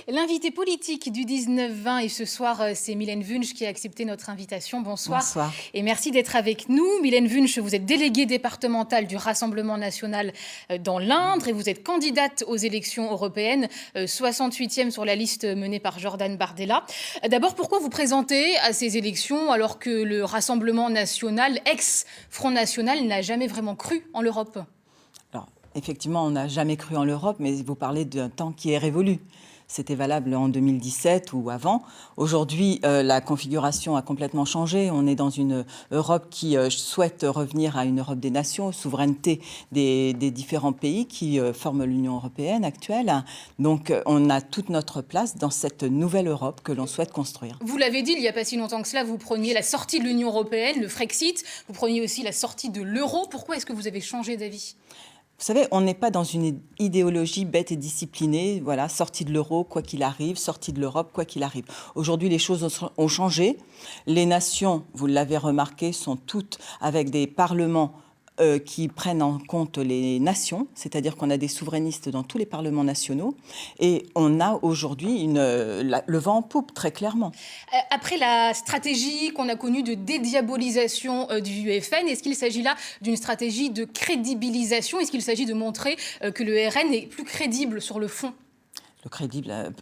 L'invité politique du 19-20 et ce soir, c'est Mylène Wunsch qui a accepté notre invitation. Bonsoir. Bonsoir. Et merci d'être avec nous. Mylène Wunsch, vous êtes déléguée départementale du Rassemblement national dans l'Indre et vous êtes candidate aux élections européennes, 68e sur la liste menée par Jordan Bardella. D'abord, pourquoi vous présentez à ces élections alors que le Rassemblement national, ex-Front National, n'a jamais vraiment cru en l'Europe ? Alors, effectivement, on n'a jamais cru en l'Europe, mais vous parlez d'un temps qui est révolu. C'était valable en 2017 ou avant. Aujourd'hui, la configuration a complètement changé. On est dans une Europe qui souhaite revenir à une Europe des nations, souveraineté des différents pays qui forment l'Union européenne actuelle. Donc, on a toute notre place dans cette nouvelle Europe que l'on souhaite construire. Vous l'avez dit, il n'y a pas si longtemps que cela, vous preniez la sortie de l'Union européenne, le Frexit, vous preniez aussi la sortie de l'euro. Pourquoi est-ce que vous avez changé d'avis ? Vous savez, on n'est pas dans une idéologie bête et disciplinée, voilà, sortie de l'euro, quoi qu'il arrive, sortie de l'Europe, quoi qu'il arrive. Aujourd'hui, les choses ont changé. Les nations, vous l'avez remarqué, sont toutes avec des parlements qui prennent en compte les nations, c'est-à-dire qu'on a des souverainistes dans tous les parlements nationaux, et on a aujourd'hui le vent en poupe, très clairement. Après la stratégie qu'on a connue de dédiabolisation du FN, est-ce qu'il s'agit là d'une stratégie de crédibilisation ? Est-ce qu'il s'agit de montrer que le RN est plus crédible sur le fond ? Le crédible...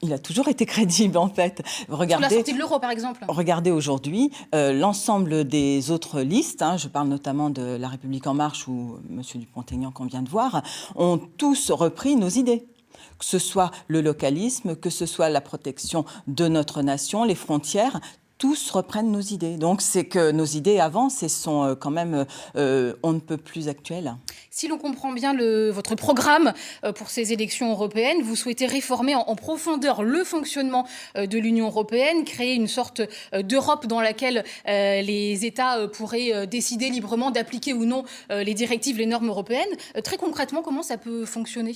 Il a toujours été crédible, en fait. Regardez, sur la sortie de l'euro, par exemple. Regardez aujourd'hui, l'ensemble des autres listes, je parle notamment de La République En Marche ou M. Dupont-Aignan qu'on vient de voir, ont tous repris nos idées. Que ce soit le localisme, que ce soit la protection de notre nation, les frontières, tous reprennent nos idées. Donc c'est que nos idées avancent et sont quand même on ne peut plus actuelles. Si l'on comprend bien votre programme pour ces élections européennes, vous souhaitez réformer en profondeur le fonctionnement de l'Union européenne, créer une sorte d'Europe dans laquelle les États pourraient décider librement d'appliquer ou non les directives, les normes européennes. Très concrètement, comment ça peut fonctionner ?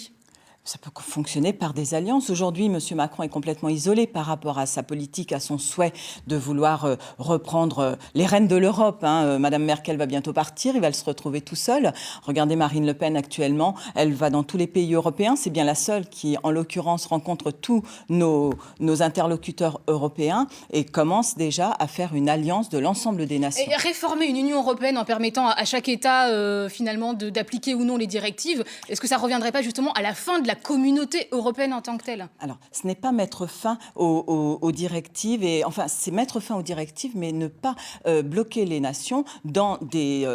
Ça peut fonctionner par des alliances. Aujourd'hui, M. Macron est complètement isolé par rapport à sa politique, à son souhait de vouloir reprendre les rênes de l'Europe. Madame Merkel va bientôt partir, il va se retrouver tout seul. Regardez Marine Le Pen actuellement, elle va dans tous les pays européens. C'est bien la seule qui, en l'occurrence, rencontre tous nos interlocuteurs européens et commence déjà à faire une alliance de l'ensemble des nations. Et réformer une Union européenne en permettant à chaque État, finalement, d'appliquer ou non les directives, est-ce que ça ne reviendrait pas justement à la fin de la communauté européenne en tant que telle ? Alors, ce n'est pas mettre fin aux directives, c'est mettre fin aux directives, mais ne pas bloquer les nations dans des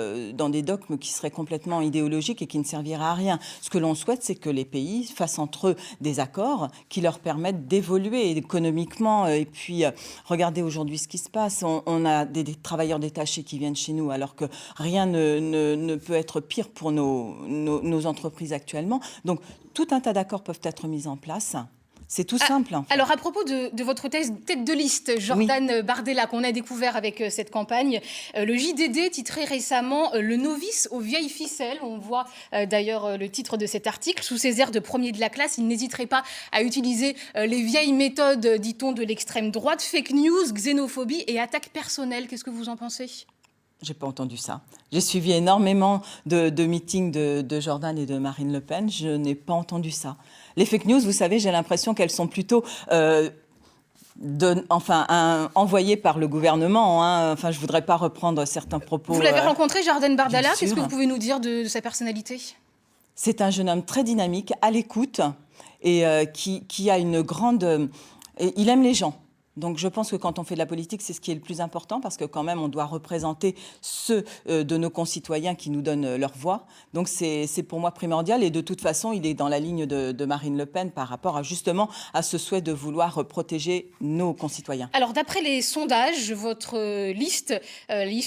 dogmes qui seraient complètement idéologiques et qui ne serviraient à rien. Ce que l'on souhaite, c'est que les pays fassent entre eux des accords qui leur permettent d'évoluer économiquement. Et puis, regardez aujourd'hui ce qui se passe. On a des travailleurs détachés qui viennent chez nous, alors que rien ne peut être pire pour nos entreprises actuellement. Donc, tout un tas d'accords peuvent être mis en place. C'est tout simple. En fait. Alors, à propos de votre tête de liste, Jordan Bardella, qu'on a découvert avec cette campagne, le JDD titrait récemment « Le novice aux vieilles ficelles ». On voit d'ailleurs le titre de cet article. Sous ses airs de premier de la classe, il n'hésiterait pas à utiliser les vieilles méthodes, dit-on, de l'extrême droite, fake news, xénophobie et attaques personnelles. Qu'est-ce que vous en pensez ? J'ai pas entendu ça. J'ai suivi énormément de meetings de Jordan et de Marine Le Pen. Je n'ai pas entendu ça. Les fake news, vous savez, j'ai l'impression qu'elles sont plutôt envoyées par le gouvernement. Je voudrais pas reprendre certains propos. Vous l'avez rencontré, Jordan Bardella. Qu'est-ce que vous pouvez nous dire de sa personnalité ? C'est un jeune homme très dynamique, à l'écoute et qui a une grande... il aime les gens. Donc je pense que quand on fait de la politique, c'est ce qui est le plus important parce que quand même, on doit représenter ceux de nos concitoyens qui nous donnent leur voix. Donc c'est pour moi primordial et de toute façon, il est dans la ligne de Marine Le Pen par rapport justement à ce souhait de vouloir protéger nos concitoyens. Alors d'après les sondages, votre liste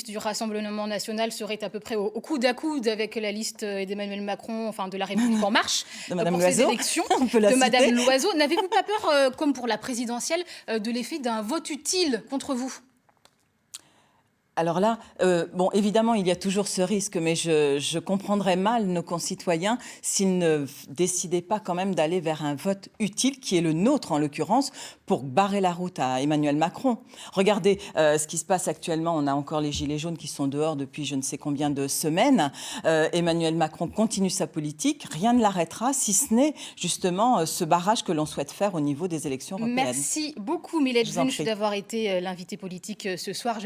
du Rassemblement national serait à peu près au coude à coude avec la liste d'Emmanuel Macron, enfin de La République En Marche, de Madame pour Loiseau, ces élections, de Madame Loiseau. N'avez-vous pas peur, comme pour la présidentielle, de l'effet d'un vote utile contre vous ? Alors là, bon, évidemment, il y a toujours ce risque, mais je comprendrais mal nos concitoyens s'ils ne décidaient pas quand même d'aller vers un vote utile, qui est le nôtre en l'occurrence, pour barrer la route à Emmanuel Macron. Regardez ce qui se passe actuellement. On a encore les gilets jaunes qui sont dehors depuis je ne sais combien de semaines. Emmanuel Macron continue sa politique. Rien ne l'arrêtera, si ce n'est justement ce barrage que l'on souhaite faire au niveau des élections européennes. Merci beaucoup, Mylène Je vous en Wunsch, prie. d'avoir été l'invitée politique ce soir.